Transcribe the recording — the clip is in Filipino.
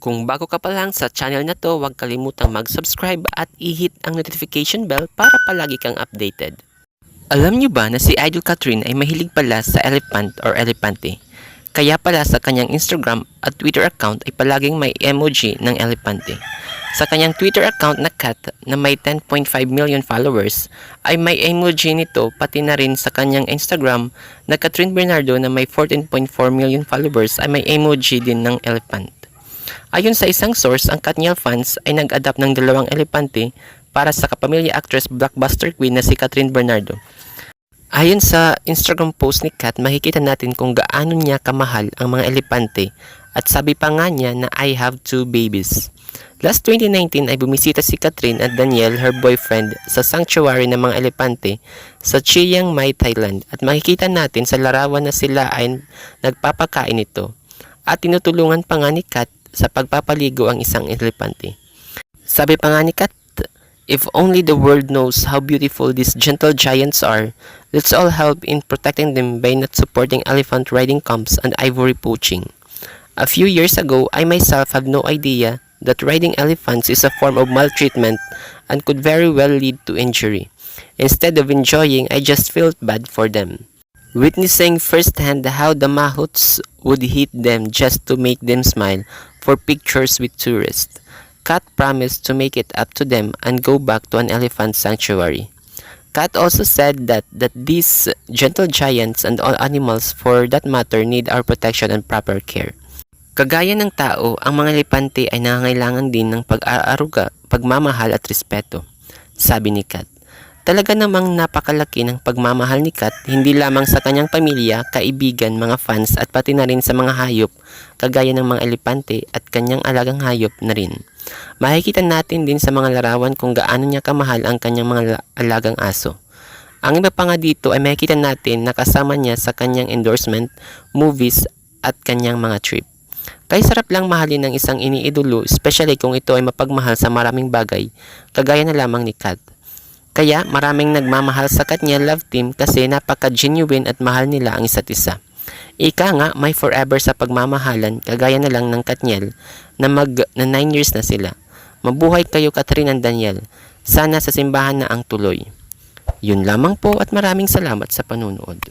Kung bago ka pa lang sa channel na to, huwag kalimutang mag-subscribe at i-hit ang notification bell para palagi kang updated. Alam niyo ba na si Idol Catherine ay mahilig pala sa elephant or elepante? Kaya pala sa kanyang Instagram at Twitter account ay palaging may emoji ng elepante. Sa kanyang Twitter account na Cat na may 10.5 million followers ay may emoji nito, pati na rin sa kanyang Instagram na Catherine Bernardo na may 14.4 million followers ay may emoji din ng elephant. Ayon sa isang source, ang Katniel fans ay nag-adapt ng dalawang elepante para sa kapamilya actress blockbuster queen na si Catherine Bernardo. Ayon sa Instagram post ni Kat, makikita natin kung gaano niya kamahal ang mga elepante at sabi pa nga niya na I have 2 babies. Last 2019 ay bumisita si Catherine at Daniel, her boyfriend, sa sanctuary ng mga elepante sa Chiang Mai, Thailand at makikita natin sa larawan na sila ay nagpapakain ito at tinutulungan pa nga ni Kat sa pagpapaligo ang isang elepante. Sabi pa nga ni Kat, if only the world knows how beautiful these gentle giants are, let's all help in protecting them by not supporting elephant riding camps and ivory poaching. A few years ago, I myself had no idea that riding elephants is a form of maltreatment and could very well lead to injury. Instead of enjoying, I just felt bad for them, witnessing firsthand how the mahouts would hit them just to make them smile for pictures with tourists. Kat promised to make it up to them and go back to an elephant sanctuary. Kat also said that these gentle giants and all animals for that matter need our protection and proper care. Kagaya ng tao, ang mga elepante ay nangangailangan din ng pag-aaruga, pagmamahal at respeto, sabi ni Kat. Talaga namang napakalaki ng pagmamahal ni Kat, hindi lamang sa kanyang pamilya, kaibigan, mga fans at pati na rin sa mga hayop, kagaya ng mga elepante at kanyang alagang hayop na rin. Makikita natin din sa mga larawan kung gaano niya kamahal ang kanyang mga alagang aso. Ang iba pa nga dito ay makikita natin na kasama niya sa kanyang endorsement, movies at kanyang mga trip. Kaya sarap lang mahalin ng isang iniidolo, especially kung ito ay mapagmahal sa maraming bagay, kagaya na lamang ni Kat. Kaya maraming nagmamahal sa Katniel Love Team kasi napaka-genuine at mahal nila ang isa't isa. Ika nga, may forever sa pagmamahalan, kagaya na lang ng Katniel na 9 years na sila. Mabuhay kayo, Catherine and Daniel. Sana sa simbahan na ang tuloy. Yun lamang po at maraming salamat sa panunood.